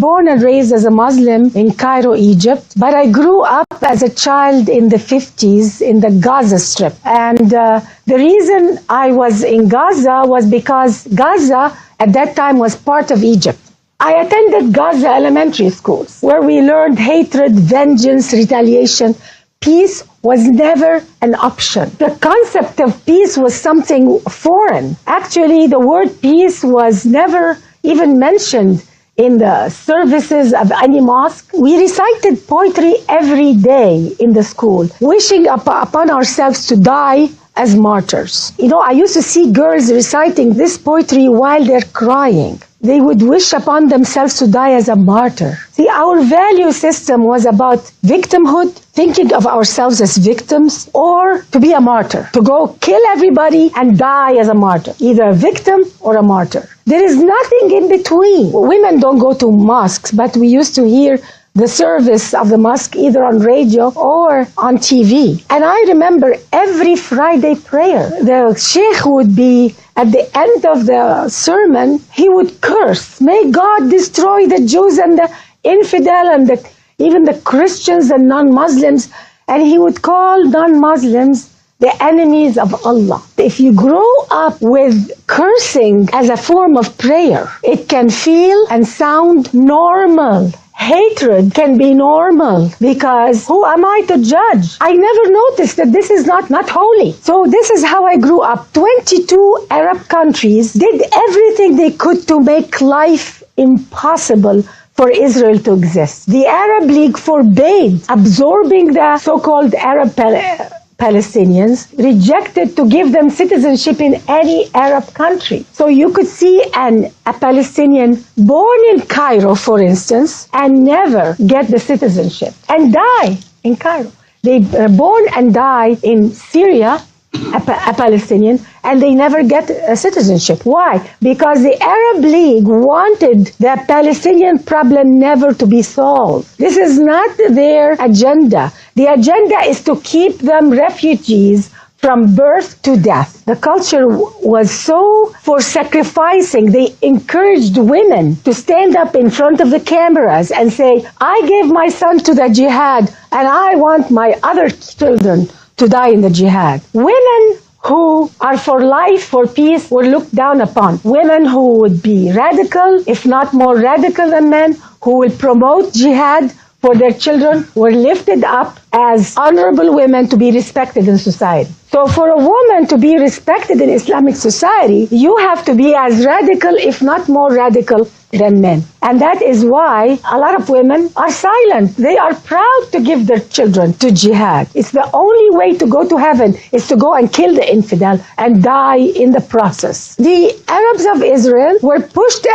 born and raised as a Muslim in Cairo, Egypt, but I grew up as a child in the 50s in the Gaza Strip. And the reason I was in Gaza was because Gaza at that time was part of Egypt. I attended Gaza elementary schools where we learned hatred, vengeance, retaliation. Peace was never an option. The concept of peace was something foreign. Actually, the word peace was never even mentioned in the services of any mosque. We recited poetry every day in the school, wishing upon ourselves to die as martyrs. You know, I used to see girls reciting this poetry while they're crying. They would wish upon themselves to die as a martyr. See, our value system was about victimhood, thinking of ourselves as victims, or to be a martyr, to go kill everybody and die as a martyr, either a victim or a martyr. There is nothing in between. Women don't go to mosques, but we used to hear the service of the mosque either on radio or on TV. And I remember every Friday prayer, the sheikh would be at the end of the sermon, he would curse, may God destroy the Jews and the infidel and even the Christians and non-Muslims. And he would call non-Muslims the enemies of Allah. If you grow up with cursing as a form of prayer, it can feel and sound normal. Hatred can be normal because who am I to judge? I never noticed that this is not holy. So this is how I grew up. 22 Arab countries did everything they could to make life impossible for Israel to exist. The Arab League forbade absorbing the so-called Arab Palestinians, rejected to give them citizenship in any Arab country. So you could see a Palestinian born in Cairo, for instance, and never get the citizenship and die in Cairo. They are born and die in Syria, a Palestinian, and they never get a citizenship. Why? Because the Arab League wanted the Palestinian problem never to be solved. This is not their agenda. The agenda is to keep them refugees from birth to death. The culture was so for sacrificing. They encouraged women to stand up in front of the cameras and say, I gave my son to the jihad and I want my other children to die in the jihad. Women who are for life, for peace, were looked down upon. Women who would be radical, if not more radical than men, who will promote jihad for their children, were lifted up as honorable women to be respected in society. So for a woman to be respected in Islamic society, you have to be as radical, if not more radical, than men. And that is why a lot of women are silent. They are proud to give their children to jihad. It's the only way to go to heaven is to go and kill the infidel and die in the process. The Arabs of Israel were pushed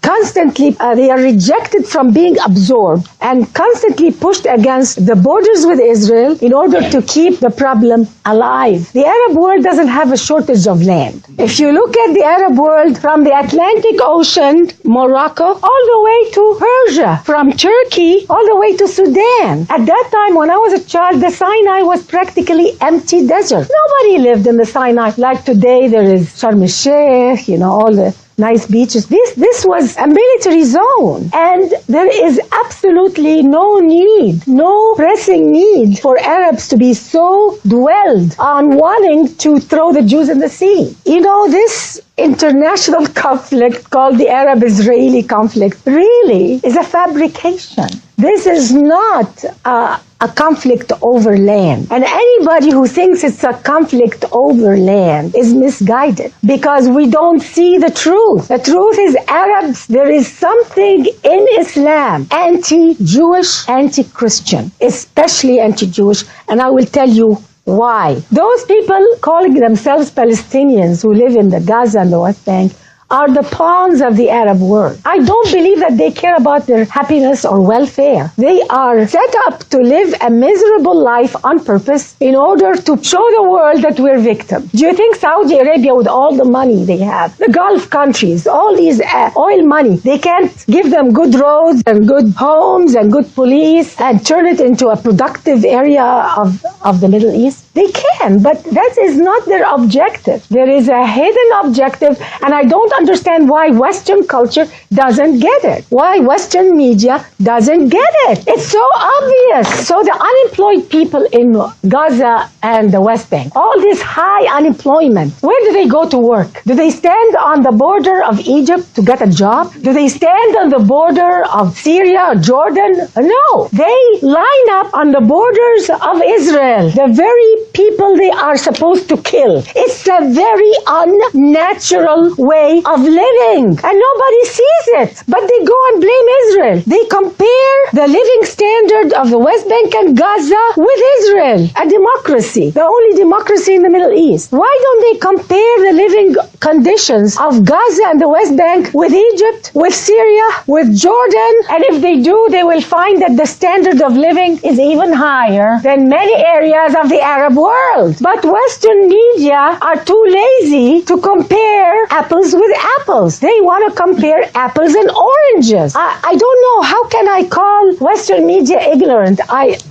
constantly. They are rejected from being absorbed and constantly pushed against the borders with Israel in order to keep the problem alive. The Arab world doesn't have a shortage of land. If you look at the Arab world from the Atlantic Ocean, Morocco, all the way to Persia, from Turkey all the way to Sudan. At that time, when I was a child, the Sinai was practically empty desert. Nobody lived in the Sinai. Like today, there is Sharm el-Sheikh, all the nice beaches. This was a military zone. And there is absolutely no need, no pressing need for Arabs to be so dwelled on wanting to throw the Jews in the sea. This international conflict called the Arab-Israeli conflict really is a fabrication. This is not a conflict over land. And anybody who thinks it's a conflict over land is misguided because we don't see the truth. The truth is Arabs, there is something in Islam anti-Jewish, anti-Christian, especially anti-Jewish, and I will tell you why. Those people calling themselves Palestinians who live in the Gaza and the West Bank are the pawns of the Arab world. I don't believe that they care about their happiness or welfare. They are set up to live a miserable life on purpose in order to show the world that we're victims. Do you think Saudi Arabia, with all the money they have, the Gulf countries, all these oil money, they can't give them good roads and good homes and good police and turn it into a productive area of the Middle East? They can, but that is not their objective. There is a hidden objective, and I don't understand why Western culture doesn't get it. Why Western media doesn't get it. It's so obvious. So the unemployed people in Gaza and the West Bank, all this high unemployment, where do they go to work? Do they stand on the border of Egypt to get a job? Do they stand on the border of Syria or Jordan? No. They line up on the borders of Israel, the very people they are supposed to kill. It's a very unnatural way of living, and nobody sees it. But they go and blame Israel. They compare the living standard of the West Bank and Gaza with Israel, a democracy, the only democracy in the Middle East. Why don't they compare the living conditions of Gaza and the West Bank with Egypt, with Syria, with Jordan? And if they do, they will find that the standard of living is even higher than many areas of the Arab world. But Western media are too lazy to compare apples with apples. They want to compare apples and oranges. I don't know, how can I call Western media ignorant?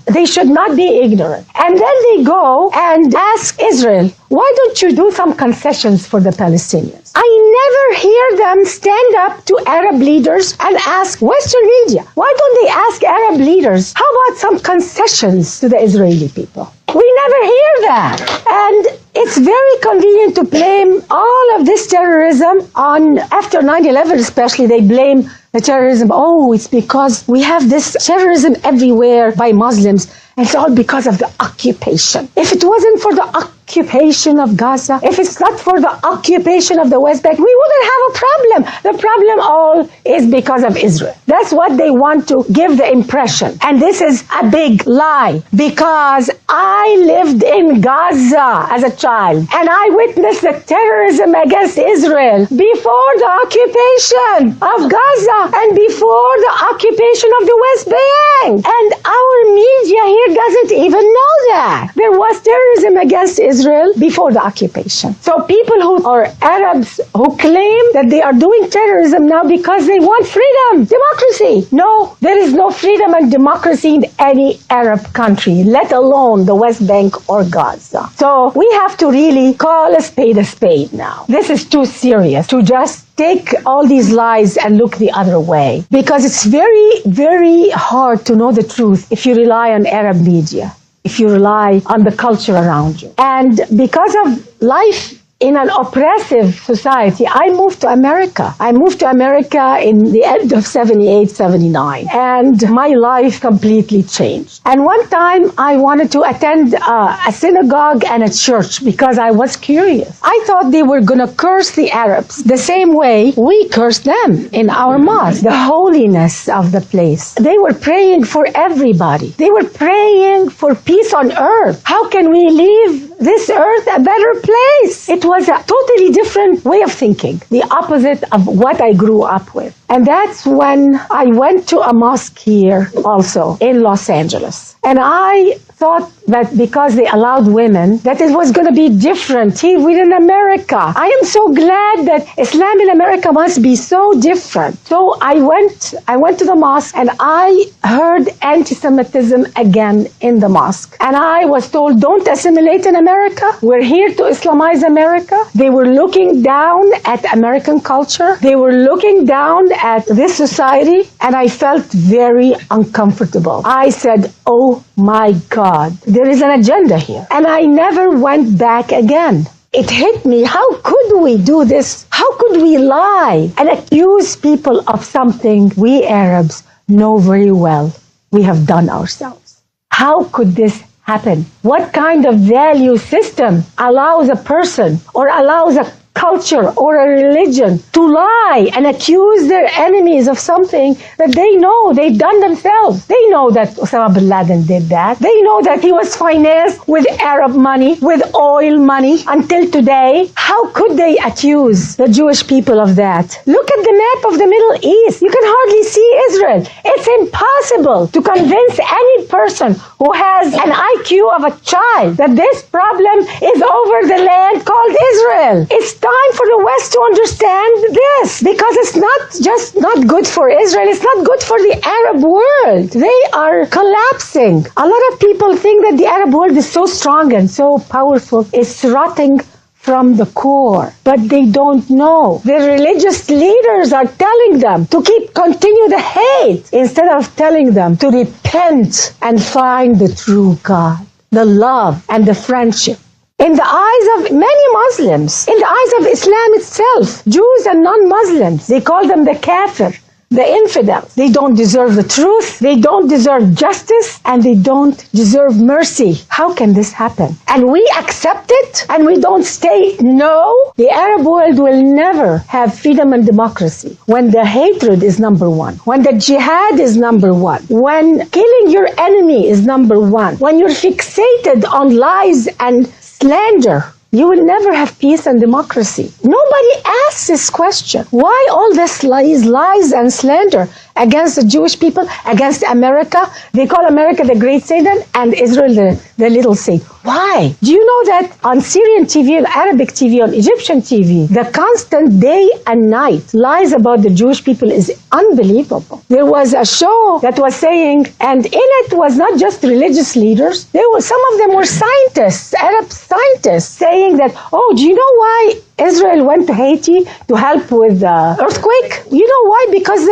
They should not be ignorant. And then they go and ask Israel, why don't you do some concessions for the Palestinians? I never hear them stand up to Arab leaders and ask Western media, why don't they ask Arab leaders, how about some concessions to the Israeli people? We never hear that. And it's very convenient to blame all of this terrorism on, after 9/11 especially, they blame the terrorism. Oh, it's because we have this terrorism everywhere by Muslims. And it's all because of the occupation. If it wasn't for the occupation of Gaza, if it's not for the occupation of the West Bank, we wouldn't have a problem. The problem all is because of Israel. That's what they want to give the impression. And this is a big lie, because I lived in Gaza as a child, and I witnessed the terrorism against Israel before the occupation of Gaza and before the occupation of the West Bank. And our media here doesn't even know that. There was terrorism against Israel before the occupation. So people who are Arabs who claim that they are doing terrorism now because they want freedom, democracy. No, there is no freedom and democracy in any Arab country, let alone the West Bank or Gaza. So we have to really call a spade now. This is too serious to just take all these lies and look the other way, because it's very, very hard to know the truth if you rely on Arab media, if you rely on the culture around you. And because of life in an oppressive society, I moved to America. I moved to America in the end of 78, 79. And my life completely changed. And one time I wanted to attend a synagogue and a church because I was curious. I thought they were going to curse the Arabs the same way we cursed them in our mosque. The holiness of the place. They were praying for everybody. They were praying for peace on earth. How can we leave this earth a better place? It was a totally different way of thinking, the opposite of what I grew up with. And that's when I went to a mosque here also in Los Angeles. And I thought that because they allowed women, that it was going to be different here within America. I am so glad that Islam in America must be so different. So I went to the mosque and I heard anti-Semitism again in the mosque. And I was told, don't assimilate in America. We're here to Islamize America. They were looking down at American culture. They were looking down at this society, and I felt very uncomfortable. I said, oh my God, there is an agenda here. And I never went back again. It hit me. How could we do this? How could we lie and accuse people of something we Arabs know very well we have done ourselves? How could this happen? What kind of value system allows a person or allows a culture or a religion to lie and accuse their enemies of something that they know they've done themselves? They know that Osama bin Laden did that. They know that he was financed with Arab money, with oil money until today. How could they accuse the Jewish people of that? Look at the map of the Middle East. You can hardly see Israel. It's It's impossible to convince any person who has an IQ of a child that this problem is over the land called Israel. It's time for the West to understand this, because it's not just not good for Israel, it's not good for the Arab world. They are collapsing. A lot of people think that the Arab world is so strong and so powerful. It's rotting from the core, but they don't know. The religious leaders are telling them to continue the hate instead of telling them to repent and find the true God, the love and the friendship. In the eyes of many Muslims, in the eyes of Islam itself, Jews and non-Muslims, they call them the kafir, the infidels. They don't deserve the truth, they don't deserve justice, and they don't deserve mercy. How can this happen? And we accept it, and we don't say no. The Arab world will never have freedom and democracy when the hatred is number one, when the jihad is number one, when killing your enemy is number one, when you're fixated on lies and slander. You will never have peace and democracy. Nobody asks this question. Why all this lies and slander against the Jewish people, against America? They call America the great Satan and Israel the little Satan. Why? Do you know that on Syrian TV, on Arabic TV, on Egyptian TV, the constant day and night lies about the Jewish people is unbelievable. There was a show that was saying, and in it was not just religious leaders, some of them were scientists, Arab scientists, saying that, oh, do you know why Israel went to Haiti to help with the earthquake? You know why? Because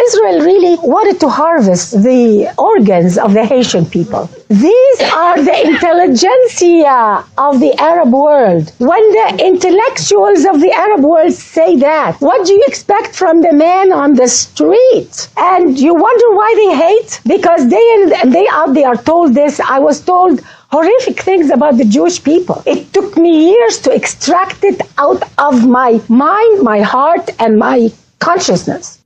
Israel really wanted to harvest the organs of the Haitian people. These are the intelligentsia of the Arab world. When the intellectuals of the Arab world say that, what do you expect from the man on the street? And you wonder why they hate? Because day in and day out they are told this. I was told horrific things about the Jewish people. It took me years to extract it out of my mind, my heart, and my consciousness.